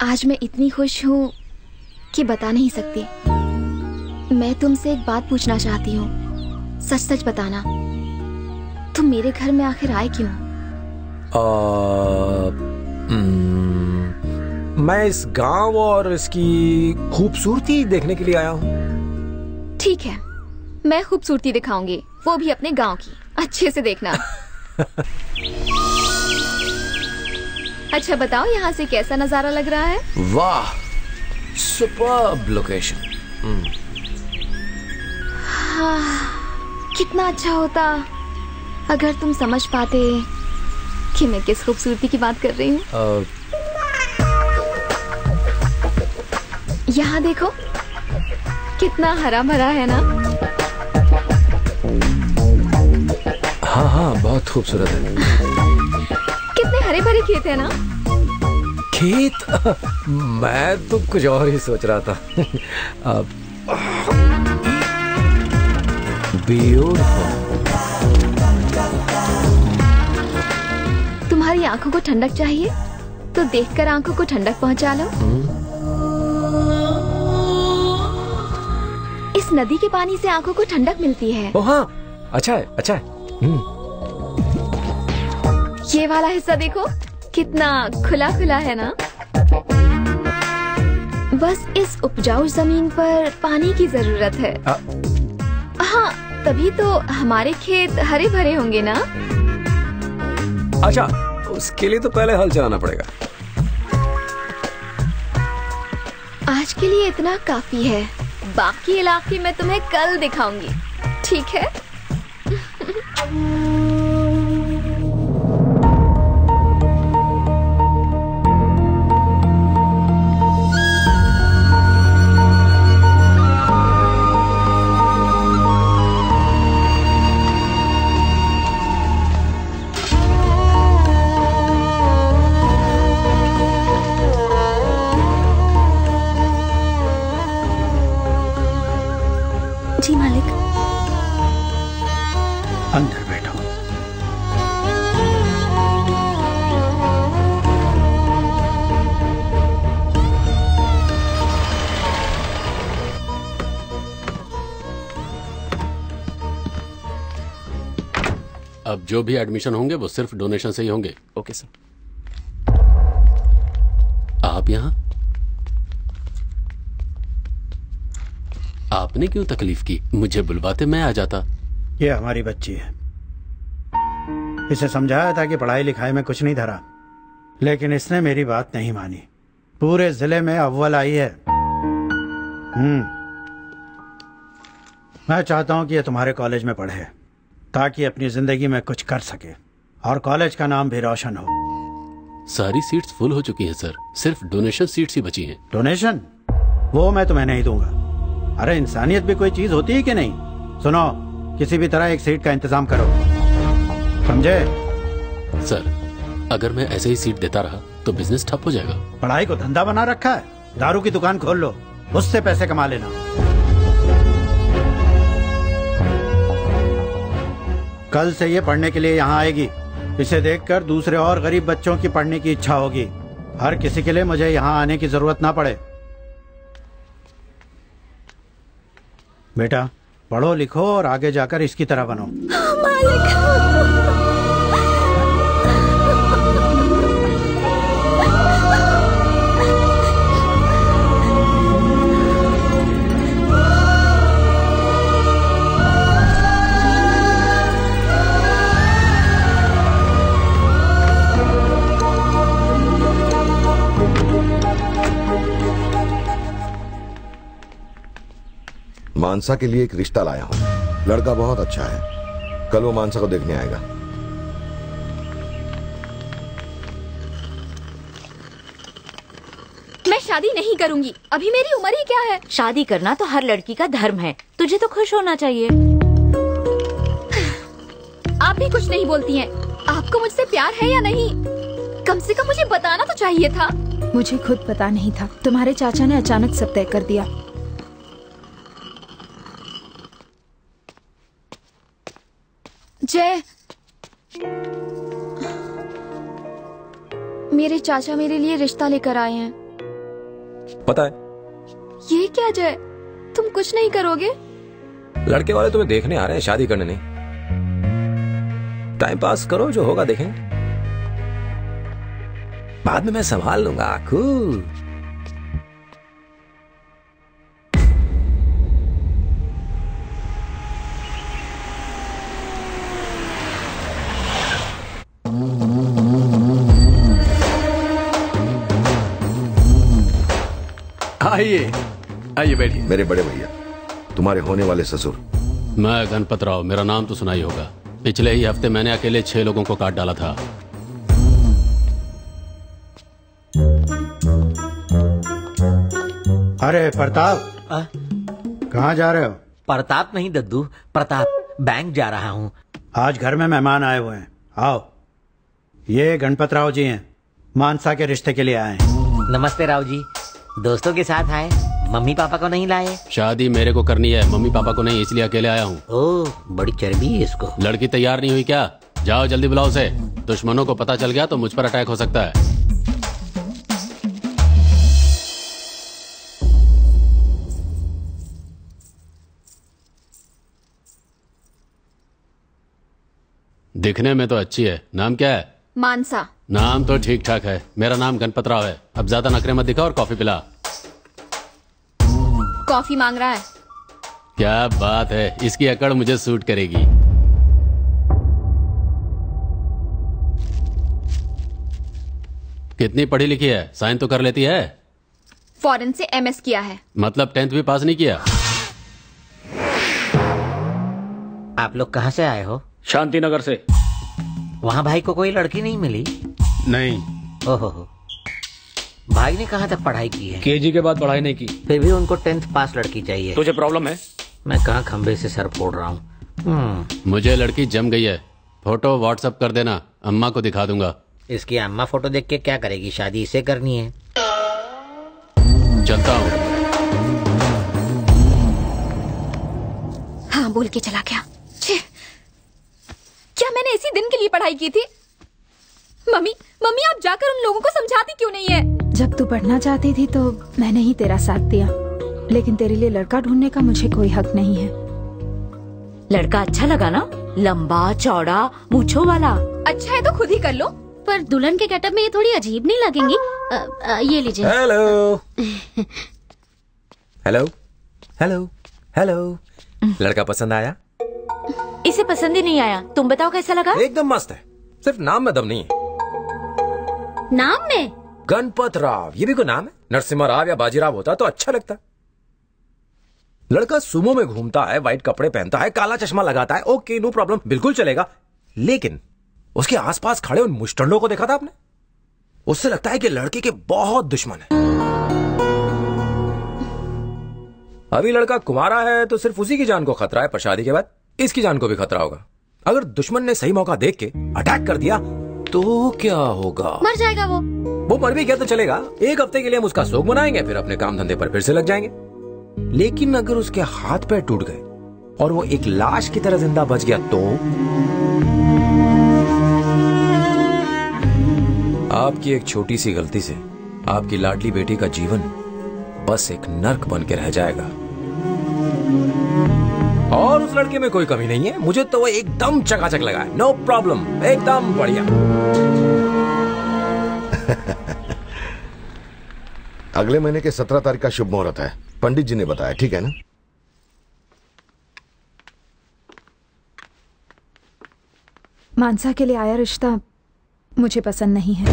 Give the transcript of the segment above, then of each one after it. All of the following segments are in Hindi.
आज मैं इतनी खुश हूँ कि बता नहीं सकती। मैं तुमसे एक बात पूछना चाहती हूँ, सच सच बताना। तुम मेरे घर में आखिर आए क्यों? मैं इस गांव और इसकी खूबसूरती देखने के लिए आया हूँ। ठीक है, मैं खूबसूरती दिखाऊंगी, वो भी अपने गांव की। अच्छे से देखना। अच्छा बताओ, यहाँ से कैसा नजारा लग रहा है? वाह, सुपर्ब लोकेशन। कितना अच्छा होता अगर तुम समझ पाते कि मैं किस खूबसूरती की बात कर रही हूँ। यहाँ देखो, कितना हरा भरा है ना? हाँ हाँ, बहुत खूबसूरत है। कितने हरे भरे खेत है ना? खेत? मैं तो कुछ और ही सोच रहा था। ब्यूटीफुल। तुम्हारी आंखों को ठंडक चाहिए तो देखकर आंखों को ठंडक पहुंचा लो। इस नदी के पानी से आंखों को ठंडक मिलती है। ओह हाँ, अच्छा है, अच्छा है। ये वाला हिस्सा देखो, कितना खुला खुला है ना? बस इस उपजाऊ जमीन पर पानी की जरूरत है। हाँ, तभी तो हमारे खेत हरे भरे होंगे ना? अच्छा, उसके लिए तो पहले हल चलाना पड़ेगा। आज के लिए इतना काफी है, बाकी इलाके मैं तुम्हें कल दिखाऊंगी, ठीक है? जी मालिक। अंदर बैठो। अब जो भी एडमिशन होंगे वो सिर्फ डोनेशन से ही होंगे। Okay sir. आप यहाँ? आपने क्यों तकलीफ की? मुझे बुलवाते मैं आ जाता। ये हमारी बच्ची है, इसे समझाया था कि पढ़ाई लिखाई में कुछ नहीं धरा, लेकिन इसने मेरी बात नहीं मानी। पूरे जिले में अव्वल आई है। मैं चाहता हूँ कि ये तुम्हारे कॉलेज में पढ़े ताकि अपनी जिंदगी में कुछ कर सके और कॉलेज का नाम भी रोशन हो। सारी सीट्स फुल हो चुकी हैं सर, सिर्फ डोनेशन सीट्स ही बची हैं। डोनेशन? वो मैं तुम्हें नहीं दूंगा। अरे इंसानियत भी कोई चीज होती है कि नहीं? सुनो, किसी भी तरह एक सीट का इंतजाम करो, समझे? सर, अगर मैं ऐसे ही सीट देता रहा तो बिजनेस ठप हो जाएगा। पढ़ाई को धंधा बना रखा है, दारू की दुकान खोल लो, उससे पैसे कमा लेना। कल से ये पढ़ने के लिए यहाँ आएगी। इसे देखकर दूसरे और गरीब बच्चों की पढ़ने की इच्छा होगी। हर किसी के लिए मुझे यहाँ आने की जरूरत ना पड़े। बेटा, पढ़ो लिखो और आगे जाकर इसकी तरह बनो। मानसा के लिए एक रिश्ता लाया हूँ। लड़का बहुत अच्छा है, कल वो मानसा को देखने आएगा। मैं शादी नहीं करूंगी, अभी मेरी उम्र ही क्या है। शादी करना तो हर लड़की का धर्म है, तुझे तो खुश होना चाहिए। आप भी कुछ नहीं बोलती हैं। आपको मुझसे प्यार है या नहीं? कम से कम मुझे बताना तो चाहिए था। मुझे खुद पता नहीं था, तुम्हारे चाचा ने अचानक सब तय कर दिया। जय, मेरे चाचा मेरे लिए रिश्ता लेकर आए हैं। पता है ये क्या जय, तुम कुछ नहीं करोगे? लड़के वाले तुम्हें देखने आ रहे हैं, शादी करने नहीं। टाइम पास करो, जो होगा देखेंगे। बाद में मैं संभाल लूंगा। कूल। आइए आइए बैठिए। मेरे बड़े भैया, तुम्हारे होने वाले ससुर। मैं गणपत राव, मेरा नाम तो सुना ही होगा। पिछले ही हफ्ते मैंने अकेले 6 लोगों को काट डाला था। अरे प्रताप, कहाँ जा रहे हो? प्रताप नहीं दद्दू, प्रताप। बैंक जा रहा हूँ। आज घर में मेहमान आए हुए हैं, आओ। ये गणपत राव जी हैं, मानसा के रिश्ते के लिए आए हैं। नमस्ते राव जी। दोस्तों के साथ आए, मम्मी पापा को नहीं लाए? शादी मेरे को करनी है, मम्मी पापा को नहीं, इसलिए अकेले आया हूँ। ओह, बड़ी चर्बी है इसको। लड़की तैयार नहीं हुई क्या? जाओ जल्दी बुलाओ उसे। दुश्मनों को पता चल गया तो मुझ पर अटैक हो सकता है। दिखने में तो अच्छी है। नाम क्या है? मानसा। नाम तो ठीक ठाक है। मेरा नाम गणपत राव है। अब ज्यादा नखरे मत दिखा और कॉफी पिला। कॉफी मांग रहा है? क्या बात है, इसकी अकड़ मुझे सूट करेगी। कितनी पढ़ी लिखी है? साइन तो कर लेती है? फॉरेन से MS किया है। मतलब 10th भी पास नहीं किया? आप लोग कहाँ से आए हो? शांति नगर से। वहाँ भाई को कोई लड़की नहीं मिली? नहीं। ओहो, भाई ने कहाँ तक पढ़ाई की है? KG के बाद पढ़ाई नहीं की। फिर भी उनको 10th पास लड़की चाहिए। तुझे प्रॉब्लम है? मैं कहाँ खंबे से सर फोड़ रहा हूँ। मुझे लड़की जम गई है। फोटो व्हाट्सएप कर देना, अम्मा को दिखा दूंगा। इसकी अम्मा फोटो देख के क्या करेगी? शादी इसे करनी है। चलता हूँ। हाँ, बोल के चला गया। क्या मैंने इसी दिन के लिए पढ़ाई की थी? मम्मी, मम्मी आप जाकर उन लोगों को समझाती क्यों नहीं है? जब तू पढ़ना चाहती थी तो मैंने ही तेरा साथ दिया, लेकिन तेरे लिए लड़का ढूंढने का मुझे कोई हक नहीं है। लड़का अच्छा लगा ना? लंबा चौड़ा मूंछों वाला। अच्छा है तो खुद ही कर लो। पर दुल्हन के गेटअप में ये थोड़ी अजीब नहीं लगेंगी? ये लीजिए। Hello hello hello hello. लड़का पसंद आया? इसे पसंद ही नहीं आया। तुम बताओ कैसा लगा? एकदम मस्त है, सिर्फ नाम में दम नहीं है। नाम में? गणपत राव, ये भी कोई नाम है? नरसिम्हा राव या बाजीराव होता तो अच्छा लगता। लड़का सुमो में घूमता है, व्हाइट कपड़े पहनता है, काला चश्मा लगाता है, ओके नो प्रॉब्लम, बिल्कुल चलेगा। लेकिन उसके आसपास खड़े उन मुस्टंडों को देखा था आपने? उससे लगता है कि लड़के के बहुत दुश्मन है। अभी लड़का कुंवारा है तो सिर्फ उसी की जान को खतरा है, पर शादी के बाद इसकी जान को भी खतरा होगा। अगर दुश्मन ने सही मौका देख के अटैक कर दिया तो क्या होगा? मर जाएगा वो। वो मर भी गया तो चलेगा, 1 हफ्ते के लिए हम उसका शोक मनाएंगे, फिर अपने काम धंधे पर फिर से लग जाएंगे। लेकिन अगर उसके हाथ पैर टूट गए और वो एक लाश की तरह जिंदा बच गया तो? आपकी एक छोटी सी गलती से आपकी लाडली बेटी का जीवन बस एक नर्क बन के रह जाएगा। और उस लड़के में कोई कमी नहीं है, मुझे तो वो एकदम चकाचक लगा है। नो प्रॉब्लम, एकदम बढ़िया। अगले महीने के 17 तारीख का शुभ मुहूर्त है, पंडित जी ने बताया, ठीक है ना? मानसा के लिए आया रिश्ता मुझे पसंद नहीं है।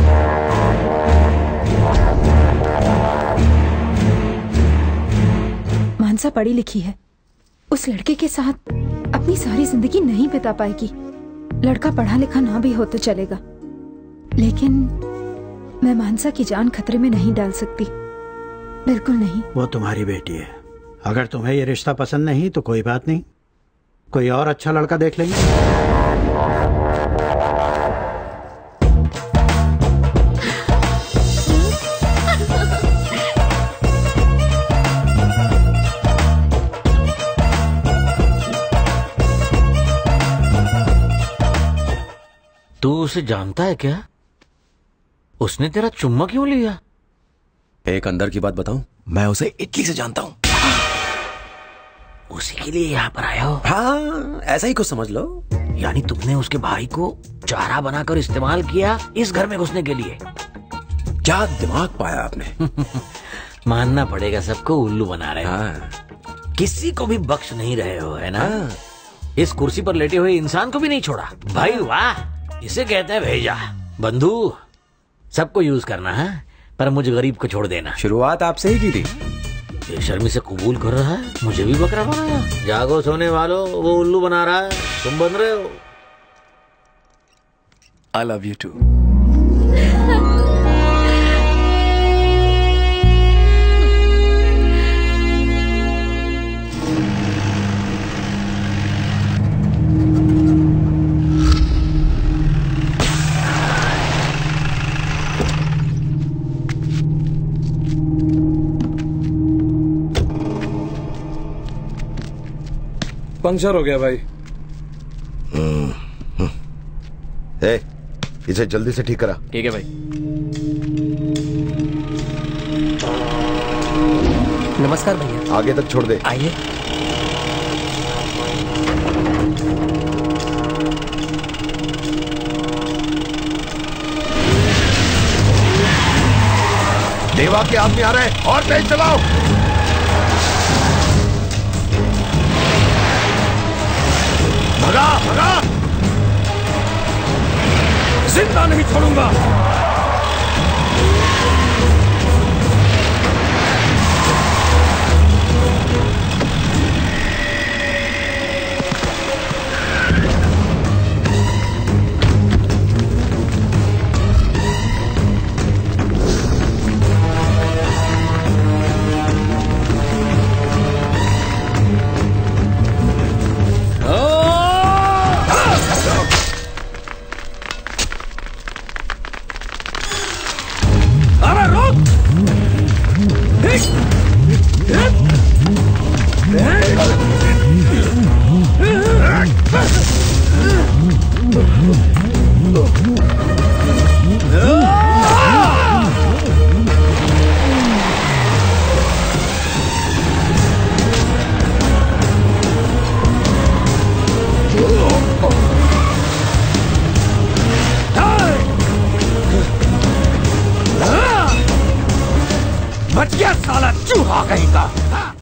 मानसा पढ़ी लिखी है, उस लड़के के साथ अपनी सारी जिंदगी नहीं बिता पाएगी। लड़का पढ़ा लिखा ना भी हो तो चलेगा, लेकिन मैं मानसा की जान खतरे में नहीं डाल सकती, बिल्कुल नहीं। वो तुम्हारी बेटी है, अगर तुम्हें ये रिश्ता पसंद नहीं तो कोई बात नहीं, कोई और अच्छा लड़का देख लेंगे। तू उसे जानता है क्या? उसने तेरा चुम्मा क्यों लिया? एक अंदर की बात बताऊं, मैं उसे इटली से जानता हूं। उसी के लिए यहाँ पर आया हो? हाँ, ऐसा ही कुछ समझ लो। यानी तुमने उसके भाई को चारा बनाकर इस्तेमाल किया इस घर में घुसने के लिए? क्या दिमाग पाया आपने। मानना पड़ेगा, सबको उल्लू बना रहे हो। हाँ। किसी को भी बख्श नहीं रहे हो, है ना? हाँ। इस कुर्सी पर लेटे हुए इंसान को भी नहीं छोड़ा। भाई वाह, इसे कहते हैं भेजा। बंधु, सबको यूज करना है, पर मुझे गरीब को छोड़ देना। शुरुआत आपसे ही की थी। बेशर्मी से कबूल कर रहा है, मुझे भी बकरा बनाया। जागो सोने वालों, वो उल्लू बना रहा है, तुम बन रहे हो। I love you too. Puncture हो गया भाई। इसे जल्दी से ठीक करा। ठीक है भाई। नमस्कार भैया। आगे तक छोड़ दे। आइए। देवा के आदमी आ रहे हैं, और तेज चलाओ। भगा भगा, जिंदा नहीं छोड़ूंगा।